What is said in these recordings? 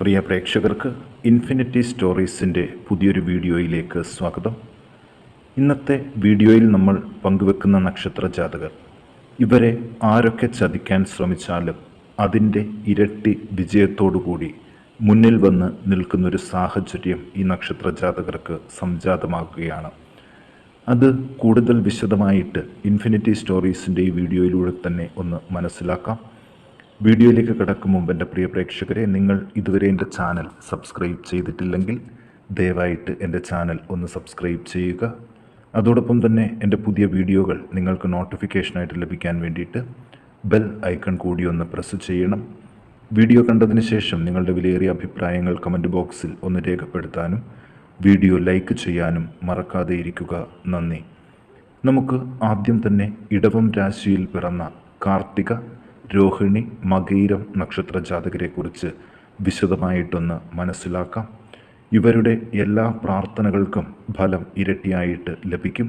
പ്രിയ പ്രേക്ഷകർക്ക് ഇൻഫിനിറ്റി സ്റ്റോറീസിൻ്റെ പുതിയൊരു വീഡിയോയിലേക്ക് സ്വാഗതം. ഇന്നത്തെ വീഡിയോയിൽ നമ്മൾ പങ്കുവെക്കുന്ന നക്ഷത്ര ജാതകർ, ഇവരെ ആരൊക്കെ ചതിക്കാൻ ശ്രമിച്ചാലും അതിൻ്റെ ഇരട്ടി വിജയത്തോടുകൂടി മുന്നിൽ വന്ന് നിൽക്കുന്നൊരു സാഹചര്യം ഈ നക്ഷത്ര ജാതകർക്ക് സംജാതമാക്കുകയാണ്. അത് കൂടുതൽ വിശദമായിട്ട് ഇൻഫിനിറ്റി സ്റ്റോറീസിൻ്റെ ഈ വീഡിയോയിലൂടെ തന്നെ ഒന്ന് മനസ്സിലാക്കാം. വീഡിയോയിലേക്ക് കടക്കും മുമ്പ് എൻ്റെ പ്രിയ പ്രേക്ഷകരെ, നിങ്ങൾ ഇതുവരെ എൻ്റെ ചാനൽ സബ്സ്ക്രൈബ് ചെയ്തിട്ടില്ലെങ്കിൽ ദയവായിട്ട് എൻ്റെ ചാനൽ ഒന്ന് സബ്സ്ക്രൈബ് ചെയ്യുക. അതോടൊപ്പം തന്നെ എൻ്റെ പുതിയ വീഡിയോകൾ നിങ്ങൾക്ക് നോട്ടിഫിക്കേഷനായിട്ട് ലഭിക്കാൻ വേണ്ടിയിട്ട് ബെൽ ഐക്കൺ കൂടി ഒന്ന് പ്രസ് ചെയ്യണം. വീഡിയോ കണ്ടതിന് ശേഷം നിങ്ങളുടെ വിലയേറിയ അഭിപ്രായങ്ങൾ കമൻറ്റ് ബോക്സിൽ ഒന്ന് രേഖപ്പെടുത്താനും വീഡിയോ ലൈക്ക് ചെയ്യാനും മറക്കാതെ ഇരിക്കുക. നന്ദി. നമുക്ക് ആദ്യം തന്നെ ഇടവം രാശിയിൽ പിറന്ന കാർത്തിക, രോഹിണി, മകയിരം നക്ഷത്ര ജാതകരെക്കുറിച്ച് വിശദമായിട്ടൊന്ന് മനസ്സിലാക്കാം. ഇവരുടെ എല്ലാ പ്രാർത്ഥനകൾക്കും ഫലം ഇരട്ടിയായിട്ട് ലഭിക്കും.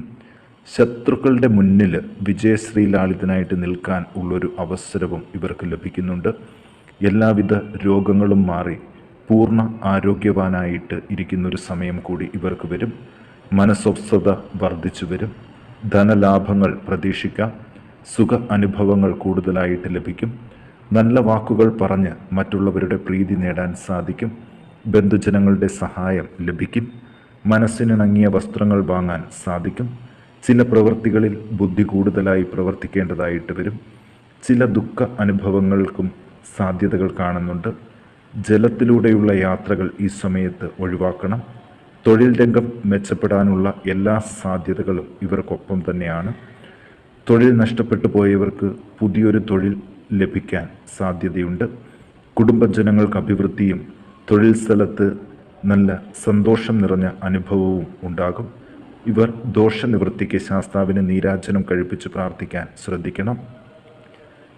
ശത്രുക്കളുടെ മുന്നിൽ വിജയശ്രീലാളിതനായിട്ട് നിൽക്കാൻ ഉള്ളൊരു അവസരവും ഇവർക്ക് ലഭിക്കുന്നുണ്ട്. എല്ലാവിധ രോഗങ്ങളും മാറി പൂർണ്ണ ആരോഗ്യവാനായിട്ട് ഇരിക്കുന്നൊരു സമയം കൂടി ഇവർക്ക് വരും. മനസ്വസ്ഥത വർദ്ധിച്ചു വരും. ധനലാഭങ്ങൾ പ്രതീക്ഷിക്കാം. സുഖ അനുഭവങ്ങൾ കൂടുതലായിട്ട് ലഭിക്കും. നല്ല വാക്കുകൾ പറഞ്ഞ് മറ്റുള്ളവരുടെ പ്രീതി നേടാൻ സാധിക്കും. ബന്ധുജനങ്ങളുടെ സഹായം ലഭിക്കും. മനസ്സിനിണങ്ങിയ വസ്ത്രങ്ങൾ വാങ്ങാൻ സാധിക്കും. ചില പ്രവൃത്തികളിൽ ബുദ്ധി കൂടുതലായി പ്രവർത്തിക്കേണ്ടതായിട്ട് വരും. ചില ദുഃഖ അനുഭവങ്ങൾക്കും സാധ്യതകൾ കാണുന്നുണ്ട്. ജലത്തിലൂടെയുള്ള യാത്രകൾ ഈ സമയത്ത് ഒഴിവാക്കണം. തൊഴിൽ രംഗം മെച്ചപ്പെടാനുള്ള എല്ലാ സാധ്യതകളും ഇവർക്കൊപ്പം തന്നെയാണ്. തൊഴിൽ നഷ്ടപ്പെട്ടു പോയവർക്ക് പുതിയൊരു തൊഴിൽ ലഭിക്കാൻ സാധ്യതയുണ്ട്. കുടുംബജനങ്ങൾക്ക് അഭിവൃദ്ധിയും തൊഴിൽ സ്ഥലത്ത് നല്ല സന്തോഷം നിറഞ്ഞ അനുഭവവും ഉണ്ടാകും. ഇവർ ദോഷനിവൃത്തിക്ക് ശാസ്താവിന് നീരാജനം കഴിപ്പിച്ച് പ്രാർത്ഥിക്കാൻ ശ്രദ്ധിക്കണം.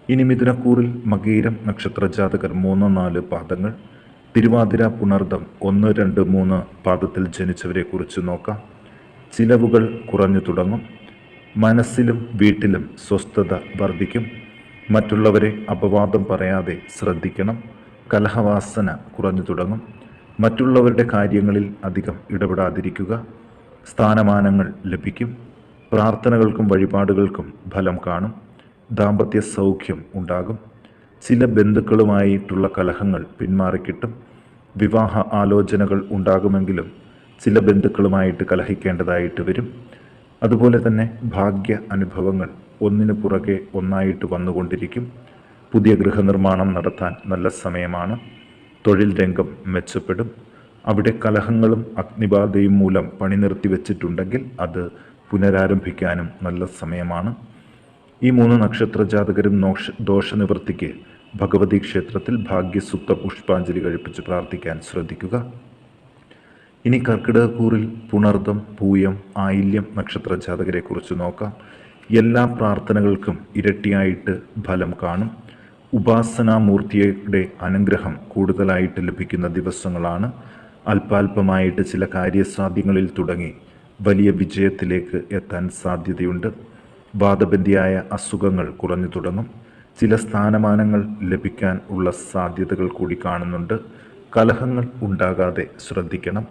ഇനി മിഥുനക്കൂറിൽ മകയിരം നക്ഷത്ര ജാതകർ 3-4 പാദങ്ങൾ, തിരുവാതിര, പുണർദം 1, 2, 3 പാദത്തിൽ ജനിച്ചവരെ കുറിച്ച് നോക്കാം. ചിലവുകൾ കുറഞ്ഞു തുടങ്ങും. മനസ്സിലും വീട്ടിലും സ്വസ്ഥത വർദ്ധിക്കും. മറ്റുള്ളവരെ അപവാദം പറയാതെ ശ്രദ്ധിക്കണം. കലഹവാസന കുറഞ്ഞു തുടങ്ങും. മറ്റുള്ളവരുടെ കാര്യങ്ങളിൽ അധികം ഇടപെടാതിരിക്കുക. സ്ഥാനമാനങ്ങൾ ലഭിക്കും. പ്രാർത്ഥനകൾക്കും വഴിപാടുകൾക്കും ഫലം കാണും. ദാമ്പത്യ സൗഖ്യം ഉണ്ടാകും. ചില ബന്ധുക്കളുമായിട്ടുള്ള കലഹങ്ങൾ പിന്മാറിക്കിട്ടും. വിവാഹ ആലോചനകൾ ഉണ്ടാകുമെങ്കിലും ചില ബന്ധുക്കളുമായിട്ട് കലഹിക്കേണ്ടതായിട്ട് വരും. അതുപോലെ തന്നെ ഭാഗ്യ അനുഭവങ്ങൾ ഒന്നിനു പുറകെ ഒന്നായിട്ട് വന്നുകൊണ്ടിരിക്കും. പുതിയ ഗൃഹനിർമ്മാണം നടത്താൻ നല്ല സമയമാണ്. തൊഴിൽ രംഗം മെച്ചപ്പെടും. അവിടെ കലഹങ്ങളും അഗ്നിബാധയും മൂലം പണി നിർത്തി വെച്ചിട്ടുണ്ടെങ്കിൽ അത് പുനരാരംഭിക്കാനും നല്ല സമയമാണ്. ഈ 3 നക്ഷത്ര ജാതകരും ദോഷനിവൃത്തിക്ക് ഭഗവതി ക്ഷേത്രത്തിൽ ഭാഗ്യസുക്ത പുഷ്പാഞ്ജലി കഴിപ്പിച്ച് പ്രാർത്ഥിക്കാൻ ശ്രദ്ധിക്കുക. ഇനി കർക്കിടകക്കൂറിൽ പുണർദം, പൂയം, ആയില്യം നക്ഷത്ര ജാതകരെ കുറിച്ച് നോക്കാം. എല്ലാ പ്രാർത്ഥനകൾക്കും ഇരട്ടിയായിട്ട് ഫലം കാണും. ഉപാസനാമൂർത്തിയുടെ അനുഗ്രഹം കൂടുതലായിട്ട് ലഭിക്കുന്ന ദിവസങ്ങളാണ്. അല്പാൽപമായിട്ട് ചില കാര്യസാധ്യങ്ങളിൽ തുടങ്ങി വലിയ വിജയത്തിലേക്ക് എത്താൻ സാധ്യതയുണ്ട്. വാദബന്ധിയായ അസുഖങ്ങൾ കുറഞ്ഞു തുടങ്ങും. ചില സ്ഥാനമാനങ്ങൾ ലഭിക്കാൻ ഉള്ള സാധ്യതകൾ കൂടി കാണുന്നുണ്ട്. കലഹങ്ങൾ ഉണ്ടാകാതെ ശ്രദ്ധിക്കണം.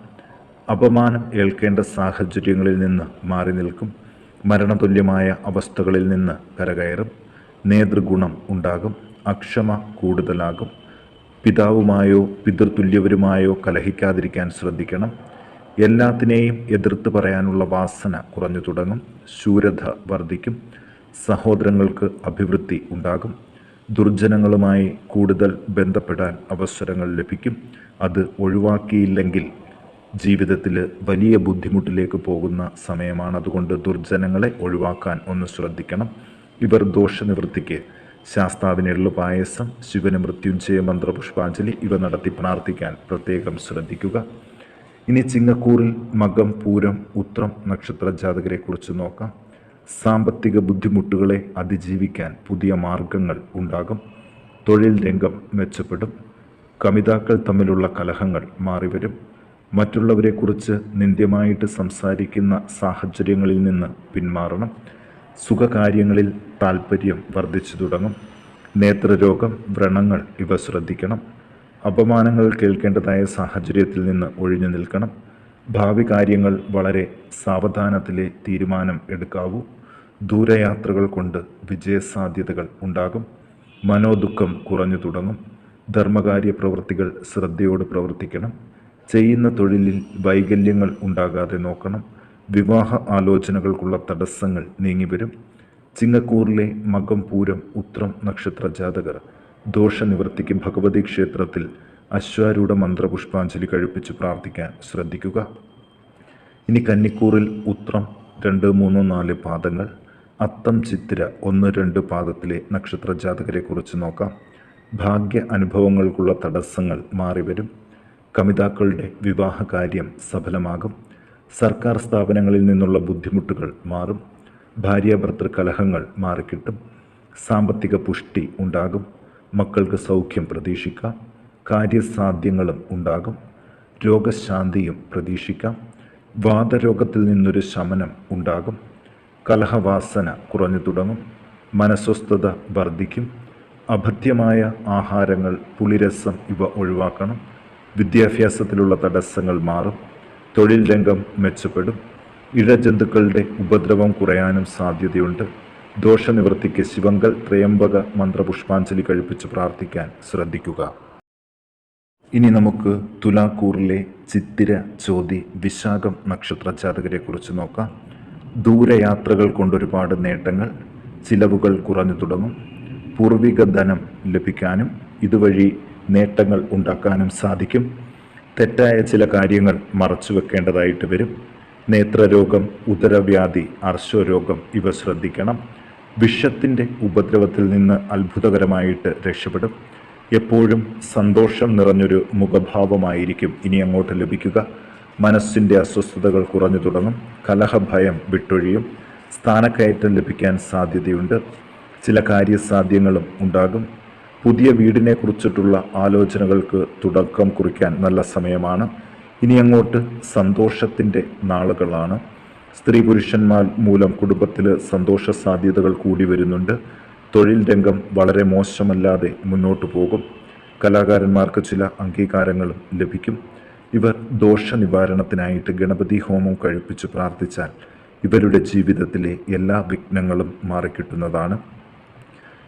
അപമാനം ഏൽക്കേണ്ട സാഹചര്യങ്ങളിൽ നിന്ന് മാറി നിൽക്കും. മരണതുല്യമായ അവസ്ഥകളിൽ നിന്ന് കരകയറും. നേതൃഗുണം ഉണ്ടാകും. അക്ഷമ കൂടുതലാകും. പിതാവുമായോ പിതൃതുല്യവരുമായോ കലഹിക്കാതിരിക്കാൻ ശ്രദ്ധിക്കണം. എല്ലാത്തിനെയും എതിർത്ത് പറയാനുള്ള വാസന കുറഞ്ഞു തുടങ്ങും. ശൂരത വർദ്ധിക്കും. സഹോദരങ്ങൾക്ക് അഭിവൃദ്ധി ഉണ്ടാകും. ദുർജനങ്ങളുമായി കൂടുതൽ ബന്ധപ്പെടാൻ അവസരങ്ങൾ ലഭിക്കും. അത് ഒഴിവാക്കിയില്ലെങ്കിൽ ജീവിതത്തിൽ വലിയ ബുദ്ധിമുട്ടിലേക്ക് പോകുന്ന സമയമാണ്. അതുകൊണ്ട് ദുർജനങ്ങളെ ഒഴിവാക്കാൻ ഒന്ന് ശ്രദ്ധിക്കണം. ഇവർ ദോഷനിവൃത്തിക്ക് ശാസ്താവിന് എള്ളുപായസം, ശിവന് മൃത്യുഞ്ജയ മന്ത്രപുഷ്പാഞ്ജലി ഇവ നടത്തി പ്രാർത്ഥിക്കാൻ പ്രത്യേകം ശ്രദ്ധിക്കുക. ഇനി ചിങ്ങക്കൂറിൽ മകം, പൂരം, ഉത്രം നക്ഷത്ര ജാതകരെ കുറിച്ച് നോക്കാം. സാമ്പത്തിക ബുദ്ധിമുട്ടുകളെ അതിജീവിക്കാൻ പുതിയ മാർഗങ്ങൾ ഉണ്ടാകും. തൊഴിൽ രംഗം മെച്ചപ്പെടും. കമിതാക്കൾ തമ്മിലുള്ള കലഹങ്ങൾ മാറിവരും. മറ്റുള്ളവരെക്കുറിച്ച് നിന്ദ്യമായിട്ട് സംസാരിക്കുന്ന സാഹചര്യങ്ങളിൽ നിന്ന് പിന്മാറണം. സുഖകാര്യങ്ങളിൽ താൽപ്പര്യം വർദ്ധിച്ചു തുടങ്ങും. നേത്രരോഗം, വ്രണങ്ങൾ ഇവ ശ്രദ്ധിക്കണം. അപമാനങ്ങൾ കേൾക്കേണ്ടതായ സാഹചര്യത്തിൽ നിന്ന് ഒഴിഞ്ഞു നിൽക്കണം. ഭാവി കാര്യങ്ങൾ വളരെ സാവധാനത്തിലെ തീരുമാനം എടുക്കാവൂ. ദൂരയാത്രകൾ കൊണ്ട് വിജയസാധ്യതകൾ ഉണ്ടാകും. മനോദുഃഖം കുറഞ്ഞു തുടങ്ങും. ധർമ്മകാര്യ പ്രവൃത്തികൾ ശ്രദ്ധയോട് പ്രവർത്തിക്കണം. ചെയ്യുന്ന തൊഴിലിൽ വൈകല്യങ്ങൾ ഉണ്ടാകാതെ നോക്കണം. വിവാഹ ആലോചനകൾക്കുള്ള തടസ്സങ്ങൾ നീങ്ങിവരും. ചിങ്ങക്കൂറിലെ മകം, പൂരം, ഉത്രം നക്ഷത്ര ജാതകർ ദോഷനിവൃത്തിക്ക് ഭഗവതി ക്ഷേത്രത്തിൽ അശ്വാരൂഢ മന്ത്രപുഷ്പാഞ്ജലി കഴിപ്പിച്ച് പ്രാർത്ഥിക്കാൻ ശ്രദ്ധിക്കുക. ഇനി കന്നിക്കൂറിൽ ഉത്രം 2, 3, 4 പാദങ്ങൾ, അത്തം, ചിത്തിര 1, 2 പാദത്തിലെ നക്ഷത്ര ജാതകരെ കുറിച്ച് നോക്കാം. ഭാഗ്യ അനുഭവങ്ങൾക്കുള്ള തടസ്സങ്ങൾ മാറിവരും. കമിതാക്കളുടെ വിവാഹകാര്യം സഫലമാകും. സർക്കാർ സ്ഥാപനങ്ങളിൽ നിന്നുള്ള ബുദ്ധിമുട്ടുകൾ മാറും. ഭാര്യാഭർത്തൃ കലഹങ്ങൾ മാറിക്കിട്ടും. സാമ്പത്തിക പുഷ്ടി ഉണ്ടാകും. മക്കൾക്ക് സൗഖ്യം പ്രതീക്ഷിക്കാം. കാര്യസാധ്യങ്ങളും ഉണ്ടാകും. രോഗശാന്തിയും പ്രതീക്ഷിക്കാം. വാതരോഗത്തിൽ നിന്നൊരു ശമനം ഉണ്ടാകും. കലഹവാസന കുറഞ്ഞു തുടങ്ങും. മനസ്വസ്ഥത വർദ്ധിക്കും. അഭദ്യമായ ആഹാരങ്ങൾ, പുളിരസം ഇവ ഒഴിവാക്കണം. വിദ്യാഭ്യാസത്തിലുള്ള തടസ്സങ്ങൾ മാറും. തൊഴിൽ രംഗം മെച്ചപ്പെടും. ഇഴജന്തുക്കളുടെ ഉപദ്രവം കുറയാനും സാധ്യതയുണ്ട്. ദോഷനിവൃത്തിക്ക് ശിവങ്കൽ ത്രയംബക മന്ത്രപുഷ്പാഞ്ജലി കഴിപ്പിച്ച് പ്രാർത്ഥിക്കാൻ ശ്രദ്ധിക്കുക. ഇനി നമുക്ക് തുലാക്കൂറിലെ ചിത്തിര, ചോതി, വിശാഖം നക്ഷത്ര ജാതകരെ കുറിച്ച് നോക്കാം. ദൂരയാത്രകൾ കൊണ്ടൊരുപാട് നേട്ടങ്ങൾ, ചിലവുകൾ കുറഞ്ഞു തുടങ്ങും. പൂർവിക ധനം ലഭിക്കാനും ഇതുവഴി നേട്ടങ്ങൾ ഉണ്ടാക്കാനും സാധിക്കും. തെറ്റായ ചില കാര്യങ്ങൾ മറച്ചുവെക്കേണ്ടതായിട്ട് വരും. നേത്രരോഗം, ഉദരവ്യാധി, അർശോരോഗം ഇവ ശ്രദ്ധിക്കണം. വിഷത്തിൻ്റെ ഉപദ്രവത്തിൽ നിന്ന് അത്ഭുതകരമായിട്ട് രക്ഷപ്പെടും. എപ്പോഴും സന്തോഷം നിറഞ്ഞൊരു മുഖഭാവമായിരിക്കും ഇനി അങ്ങോട്ട് ലഭിക്കുക. മനസ്സിൻ്റെ അസ്വസ്ഥതകൾ കുറഞ്ഞു തുടങ്ങും. കലഹഭയം വിട്ടൊഴിയും. സ്ഥാനക്കയറ്റം ലഭിക്കാൻ സാധ്യതയുണ്ട്. ചില കാര്യസാധ്യങ്ങളും ഉണ്ടാകും. പുതിയ വീടിനെ കുറിച്ചിട്ടുള്ള ആലോചനകൾക്ക് തുടക്കം കുറിക്കാൻ നല്ല സമയമാണ്. ഇനി അങ്ങോട്ട് സന്തോഷത്തിൻ്റെ നാളുകളാണ്. സ്ത്രീ പുരുഷന്മാർ മൂലം കുടുംബത്തിൽ സന്തോഷ സാധ്യതകൾ കൂടി വരുന്നുണ്ട്. തൊഴിൽ രംഗം വളരെ മോശമല്ലാതെ മുന്നോട്ട് പോകും. കലാകാരന്മാർക്ക് ചില അംഗീകാരങ്ങളും ലഭിക്കും. ഇവർ ദോഷനിവാരണത്തിനായിട്ട് ഗണപതി ഹോമം കഴിപ്പിച്ച് പ്രാർത്ഥിച്ചാൽ ഇവരുടെ ജീവിതത്തിലെ എല്ലാ വിഘ്നങ്ങളും മാറിക്കിട്ടുന്നതാണ്.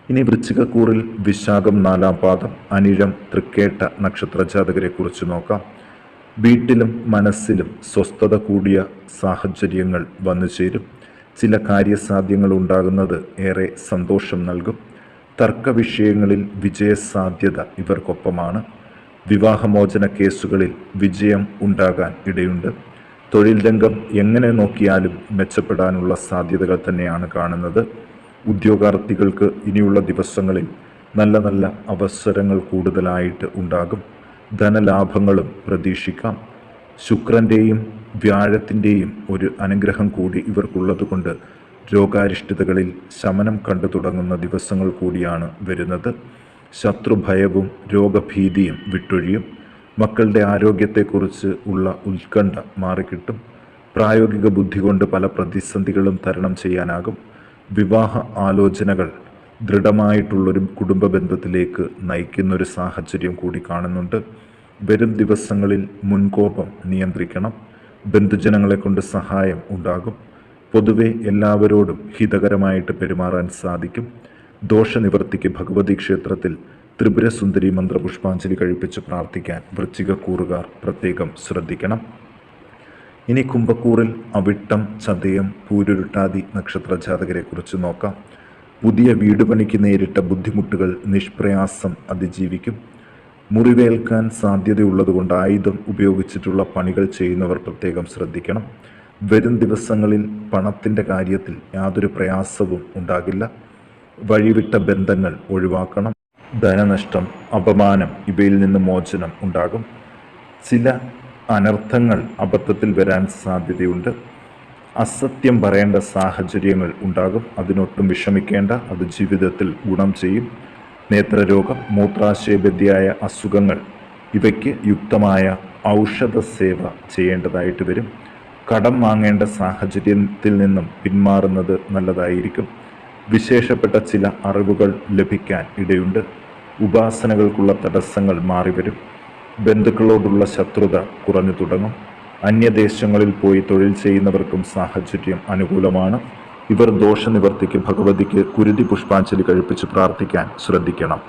ഇനി വൃശ്ചികക്കൂറിൽ വിശാഖം 4 പാദം, അനിഴം, തൃക്കേട്ട നക്ഷത്ര ജാതകരെ കുറിച്ച് നോക്കാം. വീട്ടിലും മനസ്സിലും സ്വസ്ഥത കൂടിയ സാഹചര്യങ്ങൾ വന്നു ചേരും. ചില കാര്യസാധ്യങ്ങൾ ഉണ്ടാകുന്നത് ഏറെ സന്തോഷം നൽകും. തർക്ക വിഷയങ്ങളിൽ വിജയസാധ്യത ഇവർക്കൊപ്പമാണ്. വിവാഹമോചന കേസുകളിൽ വിജയം ഉണ്ടാകാൻ ഇടയുണ്ട്. തൊഴിൽ രംഗം എങ്ങനെ നോക്കിയാലും മെച്ചപ്പെടാനുള്ള സാധ്യതകൾ തന്നെയാണ് കാണുന്നത്. ഉദ്യോഗാർത്ഥികൾക്ക് ഇനിയുള്ള ദിവസങ്ങളിൽ നല്ല നല്ല അവസരങ്ങൾ കൂടുതലായിട്ട് ഉണ്ടാകും. ധനലാഭങ്ങളും പ്രതീക്ഷിക്കാം. ശുക്രൻ്റെയും വ്യാഴത്തിൻ്റെയും ഒരു അനുഗ്രഹം കൂടി ഇവർക്കുള്ളതുകൊണ്ട് രോഗാരിഷ്ടതകളിൽ ശമനം കണ്ടു തുടങ്ങുന്ന ദിവസങ്ങൾ കൂടിയാണ് വരുന്നത്. ശത്രുഭയവും രോഗഭീതിയും വിട്ടൊഴിയും. മക്കളുടെ ആരോഗ്യത്തെക്കുറിച്ച് ഉള്ള ഉത്കണ്ഠ മാറിക്കിട്ടും. പ്രായോഗിക ബുദ്ധി കൊണ്ട് പല പ്രതിസന്ധികളും തരണം ചെയ്യാനാകും. വിവാഹ ആലോചനകൾ ദൃഢമായിട്ടുള്ളൊരു കുടുംബ ബന്ധത്തിലേക്ക് നയിക്കുന്നൊരു സാഹചര്യം കൂടി കാണുന്നുണ്ട്. വരും ദിവസങ്ങളിൽ മുൻകോപം നിയന്ത്രിക്കണം. ബന്ധുജനങ്ങളെ കൊണ്ട് സഹായം ഉണ്ടാകും. പൊതുവെ എല്ലാവരോടും ഹിതകരമായിട്ട് പെരുമാറാൻ സാധിക്കും. ദോഷനിവൃത്തിക്ക് ഭഗവതി ക്ഷേത്രത്തിൽ ത്രിപുരസുന്ദരി മന്ത്രപുഷ്പാഞ്ജലി കഴിപ്പിച്ച് പ്രാർത്ഥിക്കാൻ വൃശ്ചികക്കൂറുകാർ പ്രത്യേകം ശ്രദ്ധിക്കണം. ഇനി കുംഭക്കൂറിൽ അവിട്ടം, ചതയം, പൂരുരുട്ടാതി നക്ഷത്ര ജാതകരെ കുറിച്ച് നോക്കാം. പുതിയ വീട് പണിക്ക് നേരിട്ട ബുദ്ധിമുട്ടുകൾ നിഷ്പ്രയാസം അതിജീവിക്കും. മുറിവേൽക്കാൻ സാധ്യതയുള്ളതുകൊണ്ട് ആയുധം ഉപയോഗിച്ചിട്ടുള്ള പണികൾ ചെയ്യുന്നവർ പ്രത്യേകം ശ്രദ്ധിക്കണം. വരും ദിവസങ്ങളിൽ പണത്തിൻ്റെ കാര്യത്തിൽ യാതൊരു പ്രയാസവും ഉണ്ടാകില്ല. വഴിവിട്ട ബന്ധങ്ങൾ ഒഴിവാക്കണം. ധനനഷ്ടം, അപമാനം ഇവയിൽ നിന്ന് മോചനം ഉണ്ടാകും. ചില അനർത്ഥങ്ങൾ അബദ്ധത്തിൽ വരാൻ സാധ്യതയുണ്ട്. അസത്യം പറയേണ്ട സാഹചര്യങ്ങൾ ഉണ്ടാകും. അതിനൊട്ടും വിഷമിക്കേണ്ട, അത് ജീവിതത്തിൽ ഗുണം ചെയ്യും. നേത്രരോഗം, മൂത്രാശയബന്ധിയായ അസുഖങ്ങൾ ഇവയ്ക്ക് യുക്തമായ ഔഷധ സേവ ചെയ്യേണ്ടതായിട്ട് വരും. കടം വാങ്ങേണ്ട സാഹചര്യത്തിൽ നിന്നും പിന്മാറുന്നത് നല്ലതായിരിക്കും. വിശേഷപ്പെട്ട ചില അറിവുകൾ ലഭിക്കാൻ ഇടയുണ്ട്. ഉപാസനകൾക്കുള്ള തടസ്സങ്ങൾ മാറിവരും. ബന്ധുക്കളോടുള്ള ശത്രുത കുറഞ്ഞു തുടങ്ങും. അന്യദേശങ്ങളിൽ പോയി തൊഴിൽ ചെയ്യുന്നവർക്കും സാഹചര്യം അനുകൂലമാണ്. ഇവർ ദോഷനിവർത്തിക്ക് ഭഗവതിക്ക് കുരുതി പുഷ്പാഞ്ജലി കഴിപ്പിച്ച് പ്രാർത്ഥിക്കാൻ ശ്രദ്ധിക്കണം.